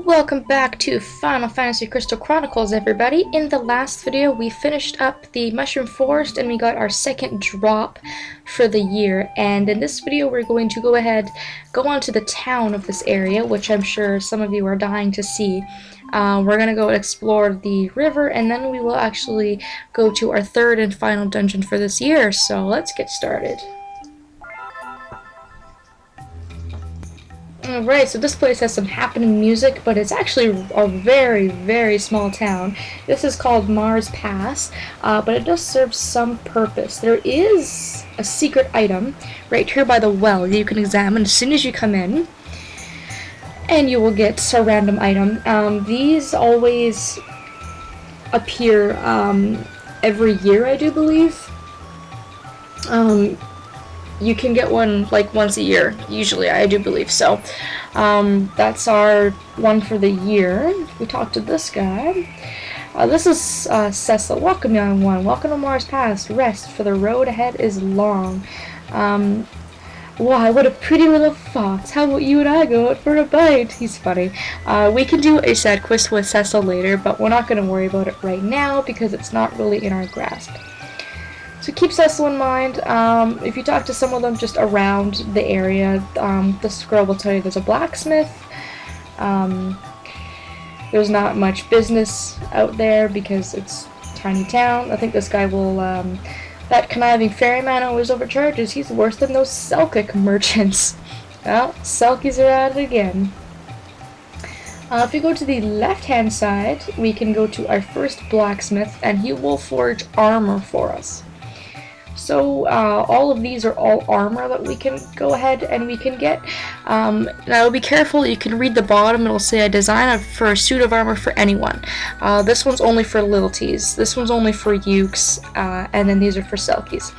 Welcome back to Final Fantasy Crystal Chronicles, everybody. In the last video, we finished up the Mushroom Forest and we got our second drop for the year. And in this video, we're going to go on to the town of this area, which I'm sure some of you are dying to see. We're going to go explore the river, and then we will actually go to our third and final dungeon for this year. So let's get started. Alright, so this place has some happening music, but it's actually a very, very small town. This is called Marr's Pass, but it does serve some purpose. There is a secret item right here by the well that you can examine as soon as you come in, and you will get a random item. These always appear every year, I do believe. You can get one like once a year, usually, I do believe. So that's our one for the year. We talked to this guy. This is Cecil. Welcome, young one. Welcome to Marr's Pass. Rest, for the road ahead is long. Why, what a pretty little fox. How about you and I go out for a bite? He's funny. We can do a side quest with Cecil later, but we're not going to worry about it right now because it's not really in our grasp. So keep Cecil in mind. If you talk to some of them just around the area, this girl will tell you there's a blacksmith. There's not much business out there because it's a tiny town. I think this guy will, that conniving ferryman always overcharges. He's worse than those Selkic merchants. Well, Selkies are at it again. If you go to the left-hand side, we can go to our first blacksmith, and he will forge armor for us. So all of these are all armor that we can go ahead and we can get. Now be careful, you can read the bottom, it'll say a design for a suit of armor for anyone. This one's only for Lilities, this one's only for Ukes, and then these are for Selkies.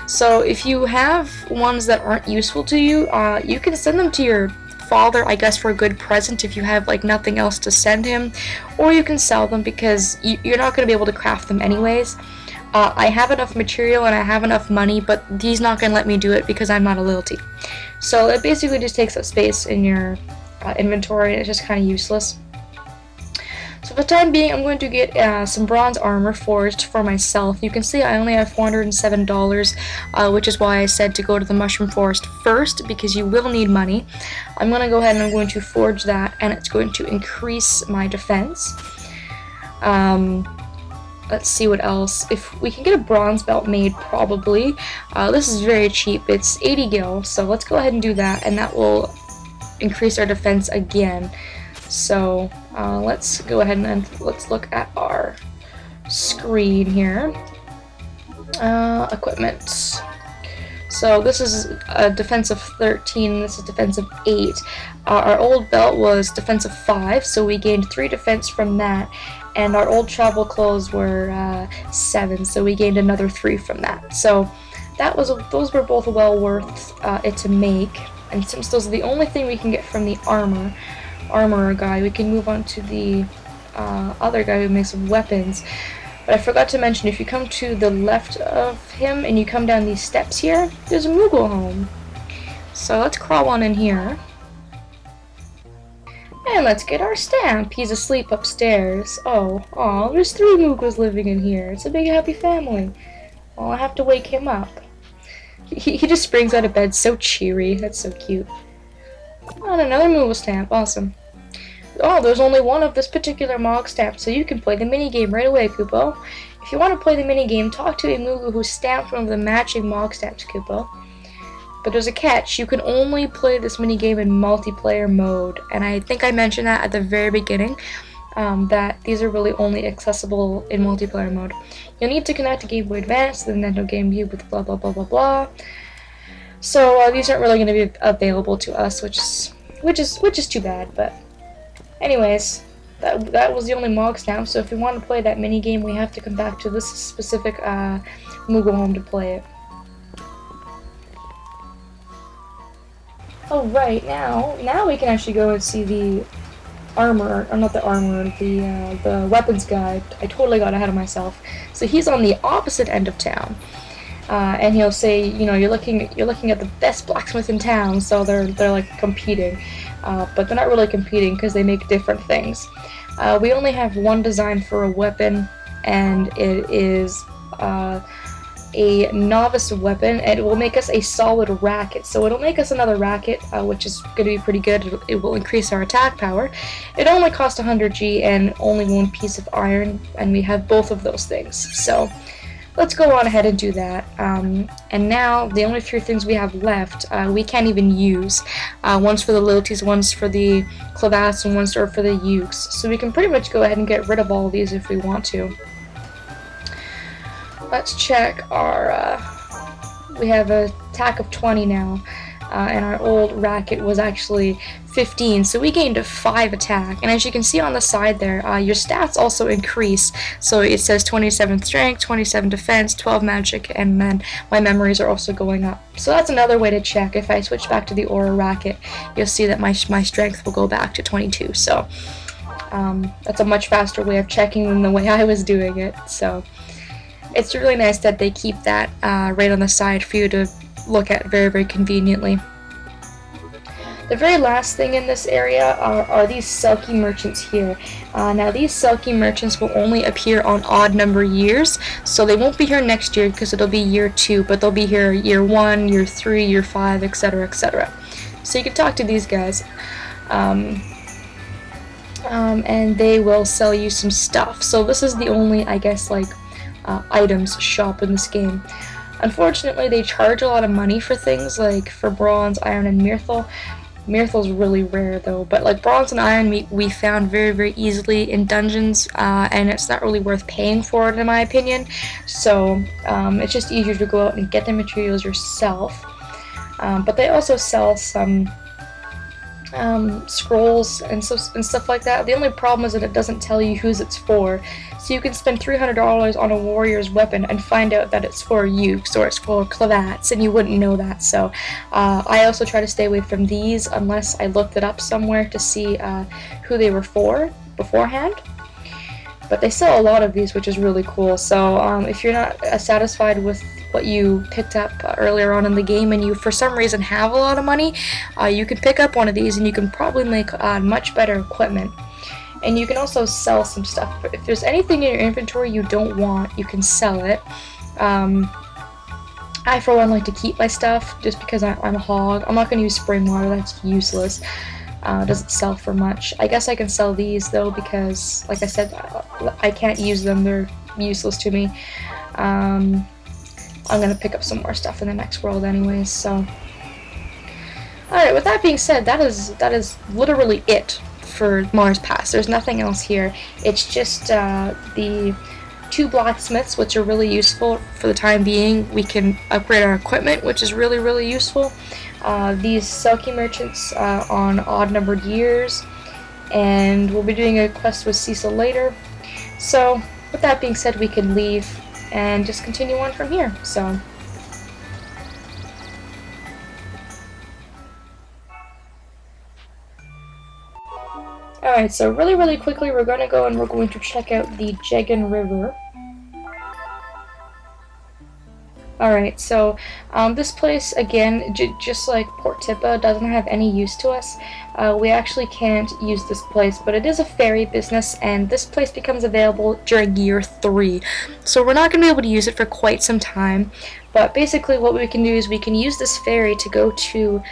So if you have ones that aren't useful to you, you can send them to your father, I guess, for a good present if you have like nothing else to send him, or you can sell them because you're not going to be able to craft them anyways. I have enough material and I have enough money, but he's not going to let me do it because I'm not a Lility. So it basically just takes up space in your inventory, and it's just kind of useless. So for the time being, I'm going to get some bronze armor forged for myself. You can see I only have $407, which is why I said to go to the Mushroom Forest first, because you will need money. I'm going to go ahead and I'm going to forge that, and it's going to increase my defense. Let's see what else. If we can get a bronze belt made, probably. This is very cheap. It's 80 gil, so let's go ahead and do that, and that will increase our defense again. So let's go ahead and let's look at our screen here. Equipment. So this is a defense of 13, this is defense of 8. Our old belt was defense of 5, so we gained 3 defense from that. And our old travel clothes were 7, so we gained another 3 from that. So those were both well worth it to make. And since those are the only thing we can get from the armorer guy, we can move on to the other guy who makes weapons. But I forgot to mention, if you come to the left of him and you come down these steps here, there's a Moogle home. So let's crawl on in here. And let's get our stamp. He's asleep upstairs. Oh, there's 3 Moogles living in here. It's a big happy family. Well, I have to wake him up. He just springs out of bed so cheery. That's so cute. Oh, and another Moogle stamp. Awesome. Oh, there's only one of this particular Mog stamp, so you can play the minigame right away, Kupo. If you want to play the minigame, talk to a Moogle who stamped one of the matching Mog stamps, Kupo. But there's a catch. You can only play this minigame in multiplayer mode, and I think I mentioned that at the very beginning, that these are really only accessible in multiplayer mode. You'll need to connect to Game Boy Advance, the Nintendo Game Boy with blah blah blah blah blah. So these aren't really going to be available to us, which is too bad. But anyways, that was the only Mog stamp. So if we want to play that minigame, we have to come back to this specific Moogle home to play it. Oh, right, now we can actually go and see the armor, or not the armor, the weapons guy. I totally got ahead of myself. So he's on the opposite end of town. And he'll say, you know, you're looking at the best blacksmith in town, so they're like competing. but they're not really competing because they make different things. We only have one design for a weapon, and it is a novice weapon, and it will make us a solid racket. So it'll make us another racket, which is going to be pretty good. It will increase our attack power. It only costs 100G and only one piece of iron, and we have both of those things. So let's go on ahead and do that. And now the only three things we have left, we can't even use. One's for the loyalties, one's for the clavats, and one's for the ukes. So we can pretty much go ahead and get rid of all of these if we want to. Let's check our, we have an attack of 20 now, and our old racket was actually 15, so we gained a 5 attack. And as you can see on the side there, your stats also increase. So it says 27 strength, 27 defense, 12 magic, and then my memories are also going up. So that's another way to check. If I switch back to the aura racket, you'll see that my strength will go back to 22. So that's a much faster way of checking than the way I was doing it. So it's really nice that they keep that right on the side for you to look at very, very conveniently. The very last thing in this area are these Selkie merchants here. Now these Selkie merchants will only appear on odd number years, so they won't be here next year because it'll be year 2, but they'll be here year 1, year 3, year 5, etc., etc. So you can talk to these guys. And they will sell you some stuff. So this is the only, I guess, like, items shop in this game. Unfortunately, they charge a lot of money for things like for bronze, iron, and myrtle. Myrtle's really rare though, but like bronze and iron we found very, very easily in dungeons, and it's not really worth paying for it in my opinion. So it's just easier to go out and get the materials yourself. But they also sell some scrolls and stuff like that. The only problem is that it doesn't tell you whose it's for. So you can spend $300 on a warrior's weapon and find out that it's for ukes or it's for clavats, and you wouldn't know that. So I also try to stay away from these unless I looked it up somewhere to see who they were for beforehand. But they sell a lot of these, which is really cool. So if you're not satisfied with what you picked up earlier on in the game and you for some reason have a lot of money, you can pick up one of these and you can probably make much better equipment. And you can also sell some stuff. If there's anything in your inventory you don't want, you can sell it. I for one like to keep my stuff just because I'm a hog. I'm not going to use spring water, that's useless. Doesn't sell for much. I guess I can sell these though because, like I said, I can't use them, they're useless to me. I'm gonna pick up some more stuff in the next world anyways, so. Alright, with that being said, that is literally it for Marr's Pass. There's nothing else here. It's just the 2 blacksmiths, which are really useful for the time being. We can upgrade our equipment, which is really, really useful. These Selkie merchants on odd-numbered years, and we'll be doing a quest with Cecil later. So, with that being said, we can leave and just continue on from here. So. Alright, so really, really quickly, we're going to go and we're going to check out the Jaqen River. Alright, so this place, again, just like Port Tippa, doesn't have any use to us. We actually can't use this place, but it is a ferry business, and this place becomes available during year 3. So we're not going to be able to use it for quite some time, but basically what we can do is we can use this ferry to go to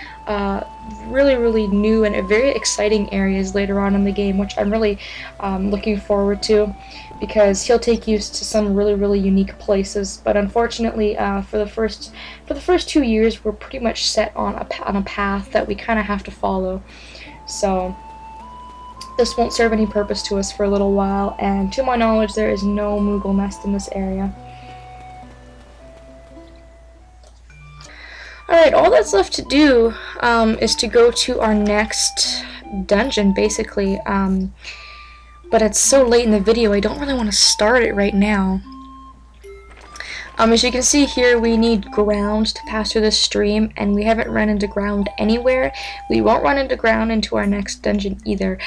really, really new and very exciting areas later on in the game, which I'm really looking forward to, because he'll take you to some really, really unique places. But unfortunately, for the first 2 years, we're pretty much set on a path that we kind of have to follow. So this won't serve any purpose to us for a little while, and to my knowledge, there is no Moogle nest in this area. Alright, all that's left to do is to go to our next dungeon, basically. But it's so late in the video, I don't really want to start it right now. As you can see here, we need ground to pass through this stream, and we haven't run into ground anywhere. We won't run into ground into our next dungeon either.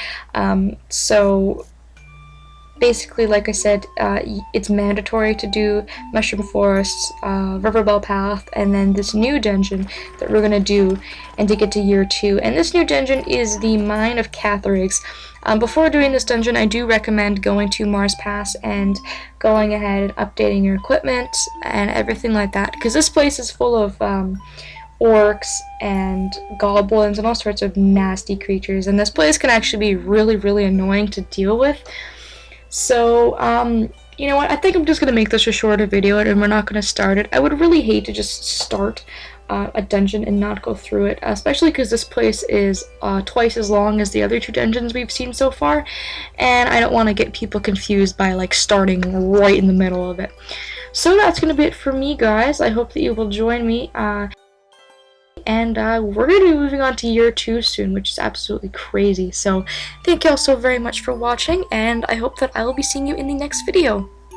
So basically, like I said, it's mandatory to do Mushroom Forests, Riverbell Path, and then this new dungeon that we're gonna do, and to get to year 2. And this new dungeon is the Mine of Catherigs. Before doing this dungeon, I do recommend going to Marr's Pass and going ahead and updating your equipment and everything like that, because this place is full of orcs and goblins and all sorts of nasty creatures, and this place can actually be really, really annoying to deal with. So, you know what, I think I'm just going to make this a shorter video, and we're not going to start it. I would really hate to just start a dungeon and not go through it, especially because this place is twice as long as the other 2 dungeons we've seen so far, and I don't want to get people confused by like starting right in the middle of it. So that's going to be it for me, guys. I hope that you will join me, and we're going to be moving on to year 2 soon, which is absolutely crazy. So thank you all so very much for watching, and I hope that I will be seeing you in the next video.